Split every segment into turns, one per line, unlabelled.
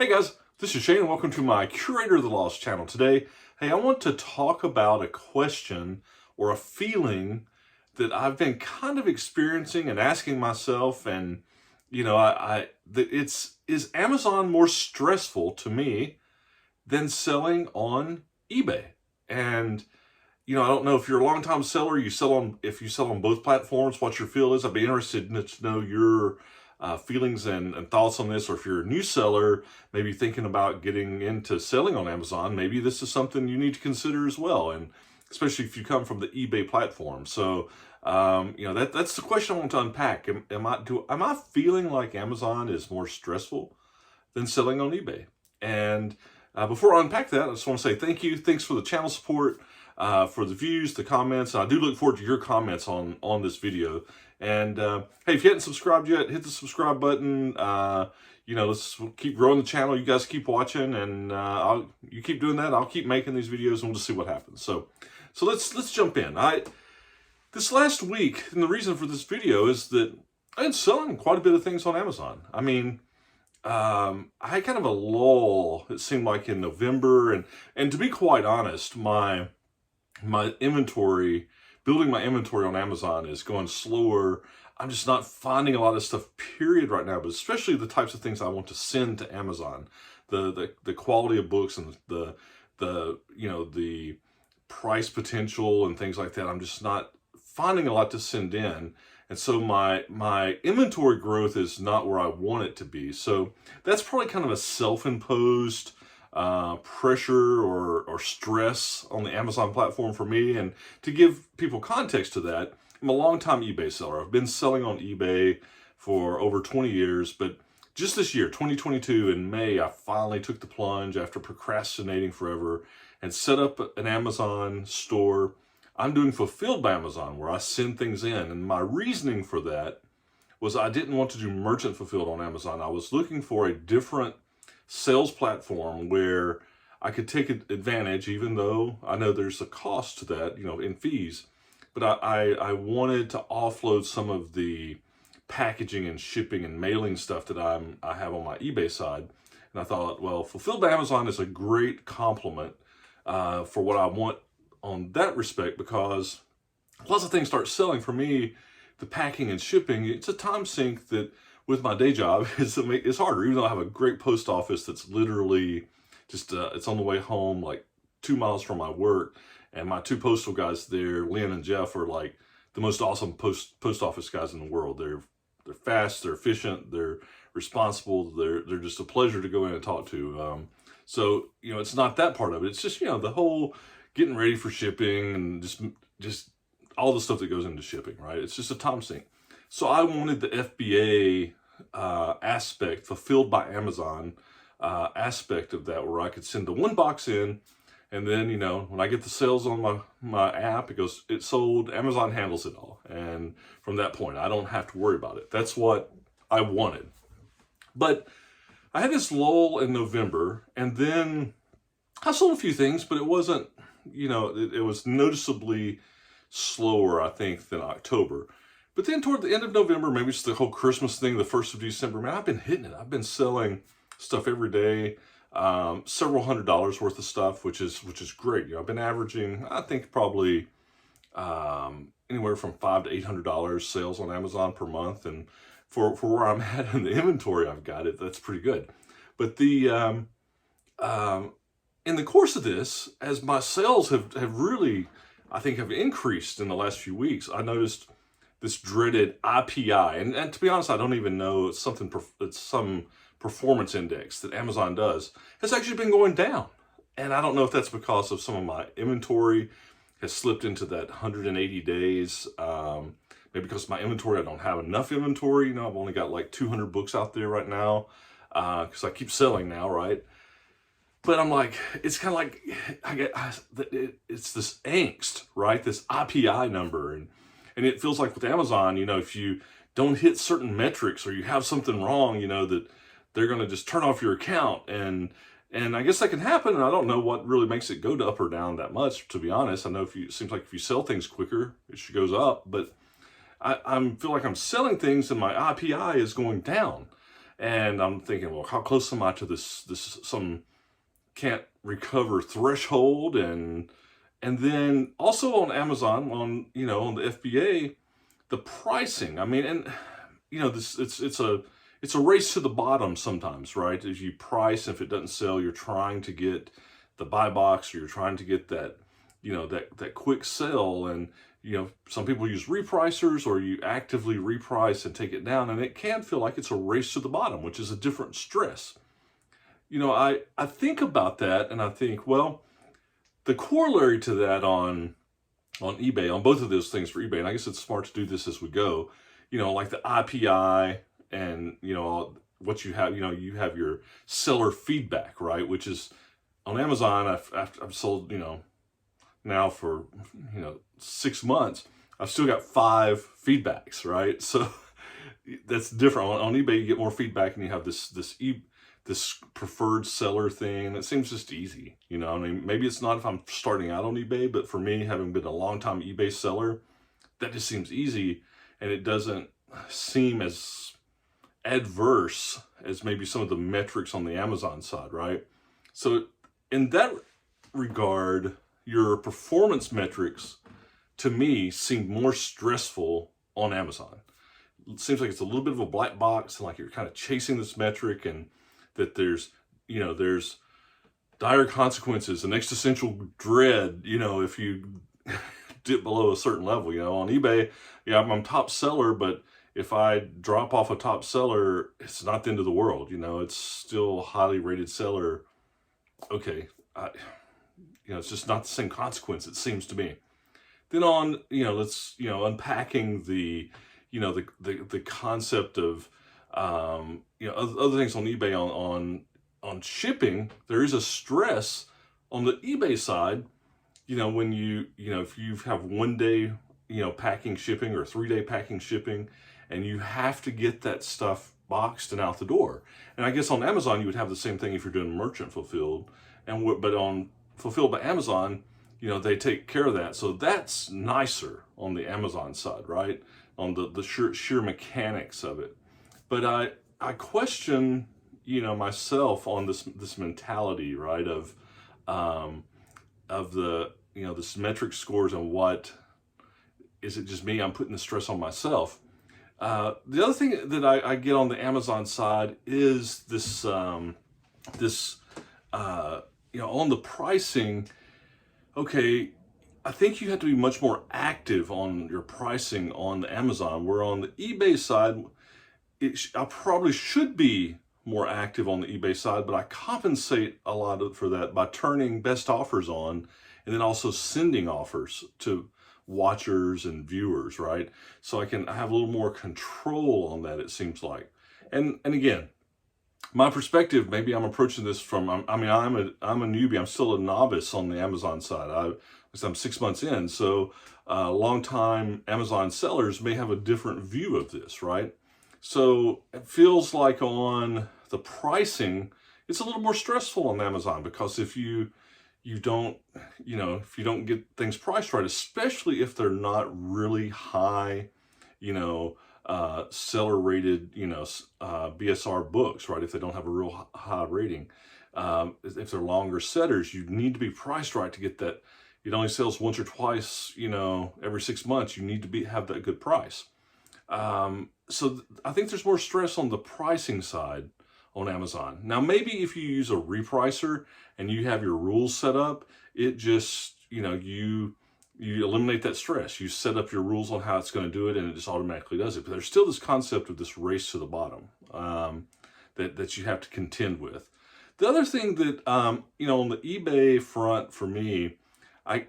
Hey guys, this is Shane and welcome to my Curator of the Lost channel. Today, I want to talk about a question or a feeling that I've been kind of experiencing and asking myself, and is Amazon more stressful to me than selling on eBay? And I don't know if you're a long-time seller, if you sell on both platforms, what your feel is. I'd be interested to know your feelings and thoughts on this, or if you're a new seller, maybe thinking about getting into selling on Amazon, maybe this is something you need to consider as well, and especially if you come from the eBay platform. So, that's the question I want to unpack. Am I feeling like Amazon is more stressful than selling on eBay? And before I unpack that, I just want to say thank you. Thanks for the channel support, for the views, the comments. I do look forward to your comments on this video. And hey, if you hadn't subscribed yet, hit the subscribe button. Let's keep growing the channel. You guys keep watching, and you keep doing that. I'll keep making these videos, and we'll just see what happens. So let's jump in. This last week, and the reason for this video is that I've been selling quite a bit of things on Amazon. I mean, I had kind of a lull, it seemed like, in November, and to be quite honest, my inventory, building my inventory on Amazon is going slower. I'm just not finding a lot of stuff, period, right now, but especially the types of things I want to send to Amazon. The quality of books and the price potential and things like that. I'm just not finding a lot to send in. And so my inventory growth is not where I want it to be. So that's probably kind of a self-imposed pressure or stress on the Amazon platform for me. And to give people context to that, I'm a long-time eBay seller. I've been selling on eBay for over 20 years, but just this year, 2022, in May, I finally took the plunge after procrastinating forever and set up an Amazon store. I'm doing Fulfilled by Amazon, where I send things in. And my reasoning for that was I didn't want to do merchant fulfilled on Amazon. I was looking for a different sales platform where I could take advantage, even though I know there's a cost to that, in fees. But I wanted to offload some of the packaging and shipping and mailing stuff that I have on my eBay side. And I thought, well, Fulfilled by Amazon is a great complement for what I want on that respect, because lots of things start selling. For me, the packing and shipping, it's a time sink that with my day job it's harder, even though I have a great post office that's literally just it's on the way home, like 2 miles from my work. And my two postal guys there, Lynn and Jeff, are like the most awesome post office guys in the world. They're fast, they're efficient, they're responsible, they're just a pleasure to go in and talk to. So it's not that part of it. It's just the whole getting ready for shipping and just all the stuff that goes into shipping, right? It's just a time sink. So I wanted the FBA aspect, Fulfilled by Amazon aspect of that, where I could send the one box in, and then, when I get the sales on my app, it sold, Amazon handles it all. And from that point, I don't have to worry about it. That's what I wanted. But I had this lull in November, and then I sold a few things, but it wasn't, it was noticeably slower, I think, than October. But then toward the end of November, maybe it's the whole Christmas thing, the 1st of December, man, I've been hitting it. I've been selling stuff every day, several $100s worth of stuff, which is great. I've been averaging, I think, probably anywhere from $500 to $800 sales on Amazon per month. And for where I'm at in the inventory I've got, that's pretty good. But in the course of this, as my sales have really, I think, have increased in the last few weeks, I noticed this dreaded IPI, and to be honest, I don't even know. It's some performance index that Amazon does, has actually been going down. And I don't know if that's because of some of my inventory has slipped into that 180 days. Maybe because my inventory, I don't have enough inventory. I've only got like 200 books out there right now, because I keep selling now, right? But I'm like, it's kind of like, it's this angst, right? This IPI number. And it feels like with Amazon, if you don't hit certain metrics or you have something wrong, that they're going to just turn off your account. And I guess that can happen. And I don't know what really makes it go up or down that much, to be honest. I know it seems like if you sell things quicker, it goes up. But I feel like I'm selling things and my IPI is going down. And I'm thinking, well, how close am I to some can't recover threshold? And then also on Amazon, on the FBA, the pricing. I mean, and this it's a race to the bottom sometimes, right? As you price, if it doesn't sell, you're trying to get the buy box, or you're trying to get that, that quick sell. And some people use repricers, or you actively reprice and take it down, and it can feel like it's a race to the bottom, which is a different stress. I think about that, and I think, well, the corollary to that on eBay, on both of those things for eBay, and I guess it's smart to do this as we go, like the IPI, and what you have, you have your seller feedback, right? Which is on Amazon, I've sold, now for 6 months, I've still got 5 feedbacks, right? So that's different. On eBay, you get more feedback, and you have this preferred seller thing. It seems just easy, I mean, maybe it's not if I'm starting out on eBay, but for me, having been a long time eBay seller, that just seems easy, and it doesn't seem as adverse as maybe some of the metrics on the Amazon side, right? So in that regard, your performance metrics to me seem more stressful on Amazon. It seems like it's a little bit of a black box, and like you're kind of chasing this metric, and that there's dire consequences and existential dread, if you dip below a certain level. On eBay, I'm top seller, but if I drop off a top seller, it's not the end of the world. It's still a highly rated seller. Okay, it's just not the same consequence, it seems to me. Then on, let's, unpacking the concept of, other things on eBay on shipping. There is a stress on the eBay side, when if you have 1 day, packing shipping, or 3-day packing shipping, and you have to get that stuff boxed and out the door. And I guess on Amazon, you would have the same thing if you're doing merchant fulfilled, but on fulfilled by Amazon, they take care of that. So that's nicer on the Amazon side, right? On the sheer mechanics of it. But I question, myself on this mentality, right? Of the, this metric scores, and what is it just me? I'm putting the stress on myself. The other thing that I get on the Amazon side is this, on the pricing. Okay, I think you have to be much more active on your pricing on the Amazon, where on the eBay side, I probably should be more active on the eBay side, but I compensate a lot for that by turning best offers on, and then also sending offers to watchers and viewers, right? So I have a little more control on that, it seems like. And again, my perspective, maybe I'm approaching this from, I'm a newbie. I'm still a novice on the Amazon side. I'm 6 months in, so long-time Amazon sellers may have a different view of this, right? So it feels like on the pricing, it's a little more stressful on Amazon, because if you don't get things priced right, especially if they're not really high, seller rated, BSR books, right? If they don't have a real high rating, if they're longer setters, you need to be priced right to get that. It only sells once or twice, every 6 months. You need to have that good price. So I think there's more stress on the pricing side on Amazon. Now, maybe if you use a repricer and you have your rules set up, it just, you eliminate that stress. You set up your rules on how it's going to do it, and it just automatically does it. But there's still this concept of this race to the bottom that you have to contend with. The other thing that, on the eBay front for me, I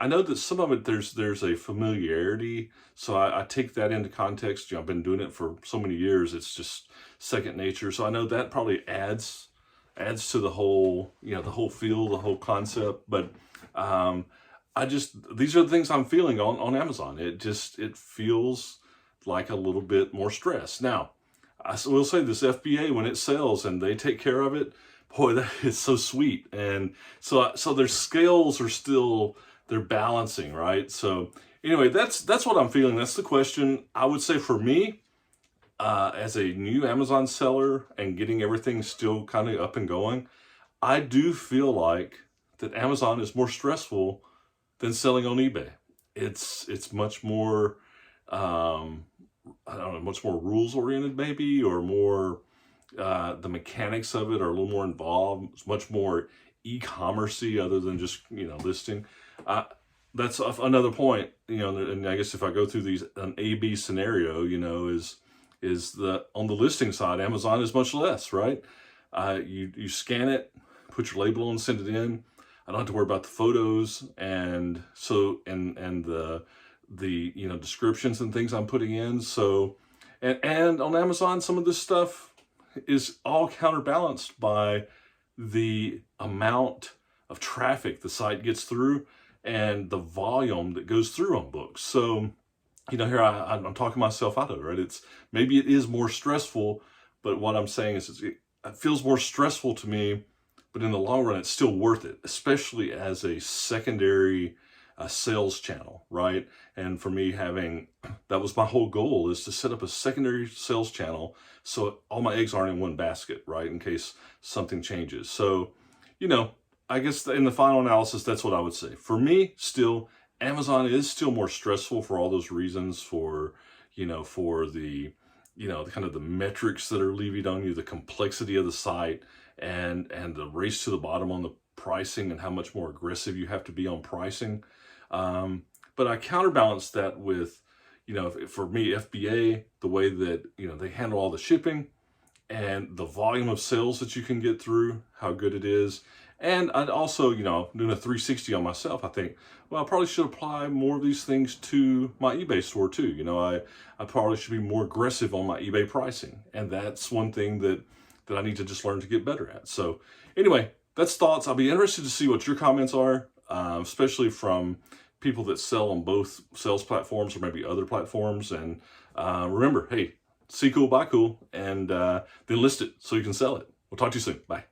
know that some of it, there's a familiarity, so I take that into context. I've been doing it for so many years, it's just second nature. So I know that probably adds to the whole, the whole feel, the whole concept. But these are the things I'm feeling on Amazon. It feels like a little bit more stress. Now, I will say this FBA, when it sells and they take care of it, boy, that is so sweet. And so their scales are still, they're balancing, right? So anyway, that's what I'm feeling. That's the question. I would say for me, as a new Amazon seller and getting everything still kind of up and going, I do feel like that Amazon is more stressful than selling on eBay. It's much more, I don't know, much more rules oriented maybe, or more, the mechanics of it are a little more involved. It's much more e-commercey other than just, listing. Uh, that's another point, and I guess if I go through an A/B scenario, is on the listing side, Amazon is much less, right? You scan it, put your label on, send it in. I don't have to worry about the photos and the descriptions and things I'm putting in. So, and on Amazon, some of this stuff is all counterbalanced by the amount of traffic the site gets through and the volume that goes through on books. So, here I'm talking myself out of it, right? Maybe it is more stressful, but what I'm saying is it feels more stressful to me, but in the long run, it's still worth it, especially as a secondary sales channel, right? And for me, that was my whole goal, is to set up a secondary sales channel so all my eggs aren't in one basket, right? In case something changes. So, I guess in the final analysis, that's what I would say. For me, still, Amazon is still more stressful for all those reasons, for the kind of the metrics that are levied on you, the complexity of the site, and the race to the bottom on the pricing and how much more aggressive you have to be on pricing. But I counterbalance that with, for me, FBA, the way that, they handle all the shipping and the volume of sales that you can get through, how good it is. And I'd also, doing a 360 on myself, I think, well, I probably should apply more of these things to my eBay store too. I probably should be more aggressive on my eBay pricing. And that's one thing that I need to just learn to get better at. So anyway, that's thoughts. I'll be interested to see what your comments are, especially from people that sell on both sales platforms or maybe other platforms. And remember, hey, see cool, buy cool, and then list it so you can sell it. We'll talk to you soon. Bye.